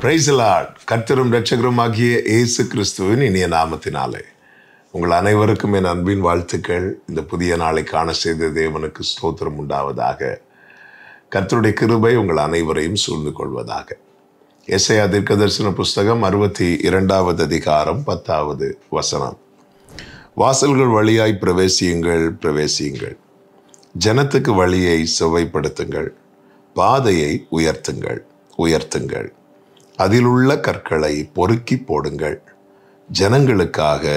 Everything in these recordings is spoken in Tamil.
Praise the Lord. கர்த்தரும் இரட்சகரும் ஆகிய இயேசு கிறிஸ்துவின் இனிய நாமத்தினாலே உங்கள் அனைவருக்கும் என் அன்பின் வாழ்த்துக்கள். இந்த புதிய நாளை காண செய்த தேவனுக்கு ஸ்தோத்திரம் உண்டாவதாக. கர்த்தருடைய கிருபை உங்கள் அனைவரையும் சூழ்ந்து கொள்வதாக. எசையா தீர்க்கதரிசன புஸ்தகம் 62வது அதிகாரம் 10வது வசனம். வாசல்கள் வழியாய் பிரவேசியுங்கள், பிரவேசியுங்கள். ஜனத்துக்கு வழியை செவ்வைப்படுத்துங்கள், பாதையை உயர்த்துங்கள், உயர்த்துங்கள். அதில் உள்ள கற்களை பொறுக்கி போடுங்கள், ஜனங்களுக்காக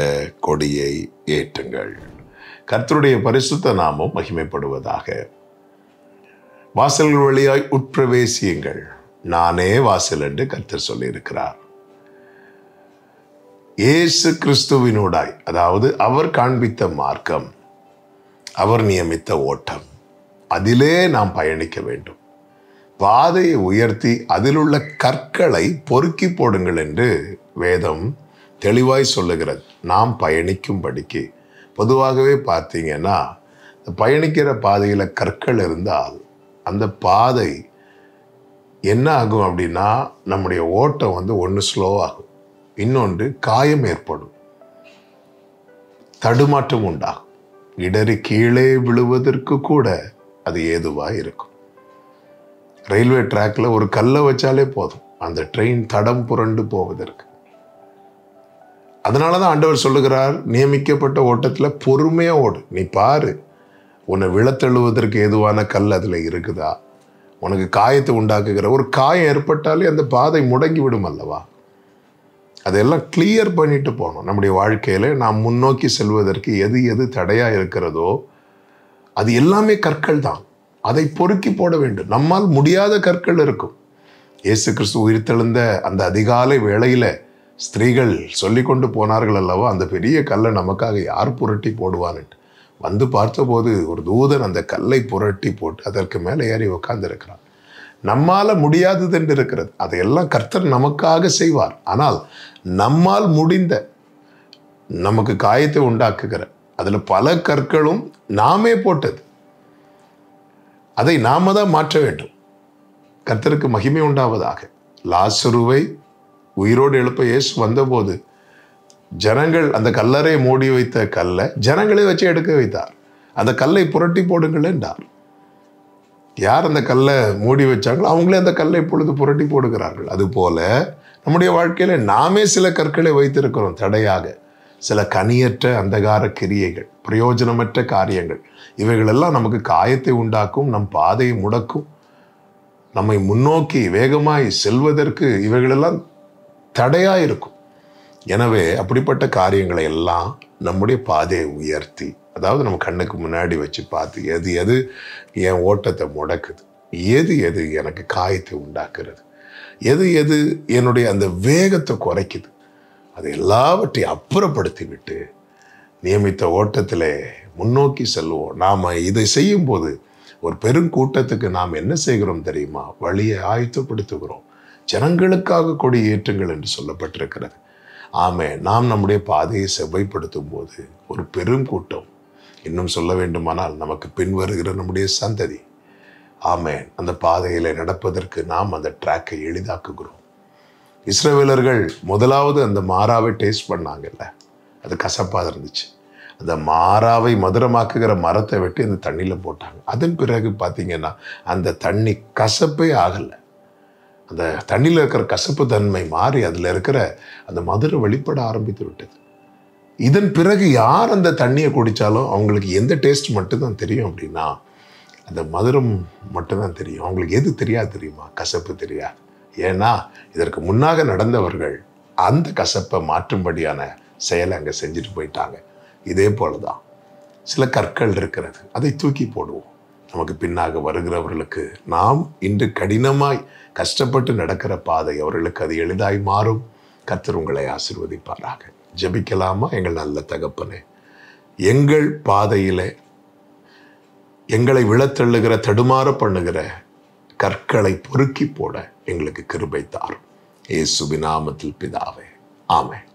கொடியை ஏற்றுங்கள். கர்த்தருடைய பரிசுத்த நாமம் மகிமைப்படுவதாக. வாசல்கள் வழியாய் உட்பிரவேசியுங்கள். நானே வாசல் என்று கர்த்தர் சொல்லியிருக்கிறார். இயேசு கிறிஸ்துவினூடாய், அதாவது அவர் காண்பித்த மார்க்கம், அவர் நியமித்த ஓட்டம், அதிலே நாம் பயணிக்க வேண்டும். பாதையை உயர்த்தி அதில் உள்ள கற்களை பொறுக்கி போடுங்கள் என்று வேதம் தெளிவாய் சொல்லுகிறது. நாம் பயணிக்கும்படிக்கு பொதுவாகவே பார்த்தீங்கன்னா, பயணிக்கிற பாதையில் கற்கள் இருந்தால் அந்த பாதை என்ன ஆகும் அப்படின்னா, நம்முடைய ஓட்டம் ஒன்று ஸ்லோவாகும், இன்னொன்று காயம் ஏற்படும், தடுமாற்றம் உண்டாகும், இடறி கீழே விழுவதற்கு கூட அது ஏதுவாக இருக்கும். ரயில்வே ட்ராக்ல ஒரு கல்லை வச்சாலே போதும் அந்த ட்ரெயின் தடம் புரண்டு போவதற்கு. அதனாலதான் ஆண்டவர் சொல்லுகிறார், நியமிக்கப்பட்ட ஓட்டத்துல பொறுமையா ஓடு. நீ பாரு, உன்னை விழத்தழுவதற்கு ஏதுவான கல் அதுல இருக்குதா, உனக்கு காயத்தை உண்டாக்குகிற ஒரு காயம் ஏற்பட்டாலே அந்த பாதை முடங்கி விடும் அல்லவா. அதெல்லாம் கிளியர் பண்ணிட்டு போகணும். நம்முடைய வாழ்க்கையில நாம் முன்னோக்கி செல்வதற்கு எது எது தடையா இருக்கிறதோ அது எல்லாமே கற்கள் தான். அதை பொறுக்கி போட வேண்டும். நம்மால் முடியாத கற்கள் இருக்கும். இயேசு கிறிஸ்து உயிர்த்தெழுந்த அந்த அதிகாலை வேளையில ஸ்திரீகள் சொல்லி கொண்டு போனார்கள் அல்லவா, அந்த பெரிய கல்லை நமக்காக யார் புரட்டி போடுவான்ட்டு. வந்து பார்த்தபோது ஒரு தூதன் அந்த கல்லை புரட்டி போட்டு அதற்கு மேலே ஏறி உட்கார்ந்து இருக்கிறான். நம்மால முடியாதது என்று இருக்கிறது, அதையெல்லாம் கர்த்தர் நமக்காக செய்வார். ஆனால் நம்மால் முடிந்த, நமக்கு காயத்தை உண்டாக்குகிற அதுல பல கற்களும் நாமே போட்டது, அதை நாம தான் மாற்ற வேண்டும். கர்த்தருக்கு மகிமை உண்டாவதாக. லாசருவை உயிரோடு எழுப்ப இயேசு வந்தபோது ஜனங்கள் அந்த கல்லறை மூடி வைத்த கல்லை ஜனங்களை வச்சு எடுக்க வைத்தார். அந்த கல்லை புரட்டி போடுங்கள் என்றார். யார் அந்த கல்லை மூடி வச்சாங்களோ அவங்களே அந்த கல்லை இப்பொழுது புரட்டி போடுகிறார்கள். அதுபோல நம்முடைய வாழ்க்கையில நாமே சில கற்களை வைத்திருக்கிறோம் தடையாக. சில கனியற்ற அந்தகார கிரியைகள், பிரயோஜனமற்ற காரியங்கள், இவைகளெல்லாம் நமக்கு காயத்தை உண்டாக்கும், நம் பாதையை முடக்கும், நம்மை முன்னோக்கி வேகமாய் செல்வதற்கு இவைகளெல்லாம் தடையா இருக்கும். எனவே அப்படிப்பட்ட காரியங்களை எல்லாம் நம்முடைய பாதையை உயர்த்தி, அதாவது நம்ம கண்ணுக்கு முன்னாடி வச்சு பார்த்து, எது எது என் ஓட்டத்தை முடக்குது, எது எது எனக்கு காயத்தை உண்டாக்குறது, எது எது என்னுடைய அந்த வேகத்தை குறைக்குது, அது எல்லாவற்றையும் அப்புறப்படுத்தி விட்டு நியமித்த ஓட்டத்திலே முன்னோக்கி செல்வோம். நாம் இதை செய்யும் போது ஒரு பெருங்கூட்டத்துக்கு நாம் என்ன செய்கிறோம் தெரியுமா? வழியை ஆயத்தப்படுத்துகிறோம். ஜனங்களுக்காக கொடி ஏற்றுங்கள் என்று சொல்லப்பட்டிருக்கிறது. ஆமே, நாம் நம்முடைய பாதையை செவ்வைப்படுத்தும் போது ஒரு பெரும் கூட்டம், இன்னும் சொல்ல வேண்டுமானால் நமக்கு பின்வருகிற நம்முடைய சந்ததி, ஆமேன், அந்த பாதையில நடப்பதற்கு நாம் அந்த ட்ராக்கை எளிதாக்குகிறோம். இஸ்ரவேலர்கள் முதலாவது அந்த மாறாவை டேஸ்ட் பண்ணாங்கல்ல, அது கசப்பாக இருந்துச்சு. அந்த மாறாவை மதுரமாக்குகிற மரத்தை வெட்டி அந்த தண்ணியில் போட்டாங்க. அதன் பிறகு பார்த்தீங்கன்னா அந்த தண்ணி கசப்பே ஆகலை. அந்த தண்ணியில் இருக்கிற கசப்பு தன்மை மாறி அதில் இருக்கிற அந்த மதுரை வெளிப்பட ஆரம்பித்து விட்டது. இதன் பிறகு யார் அந்த தண்ணியை குடித்தாலும் அவங்களுக்கு எந்த டேஸ்ட் மட்டும்தான் தெரியும் அப்படின்னா, அந்த மதுரம் மட்டும்தான் தெரியும். அவங்களுக்கு எது தெரியாது தெரியுமா? கசப்பு தெரியாது. ஏன்னா இதற்கு முன்னாக நடந்தவர்கள் அந்த கசப்பை மாற்றும்படியான செயலை அங்கே செஞ்சுட்டு போயிட்டாங்க. இதே போலதான் சில கற்கள் இருக்கிறது, அதை தூக்கி போடுவோம். நமக்கு பின்னாக வருகிறவர்களுக்கு நாம் இன்று கடினமாய் கஷ்டப்பட்டு நடக்கிற பாதை அவர்களுக்கு அது எளிதாய் மாறும். கர்த்தர் உங்களை ஆசீர்வதிப்பாராக. ஜெபிக்கலாமா? எங்கள் நல்ல தகப்பனே, எங்கள் பாதையிலே எங்களை விழத்தள்ளுகிற, தடுமாற பண்ணுகிற கற்களை பொறுக்கி போட எங்களுக்கு கிருபை தாரும். இயேசுவின் நாமத்தில் பிதாவே, ஆமென்.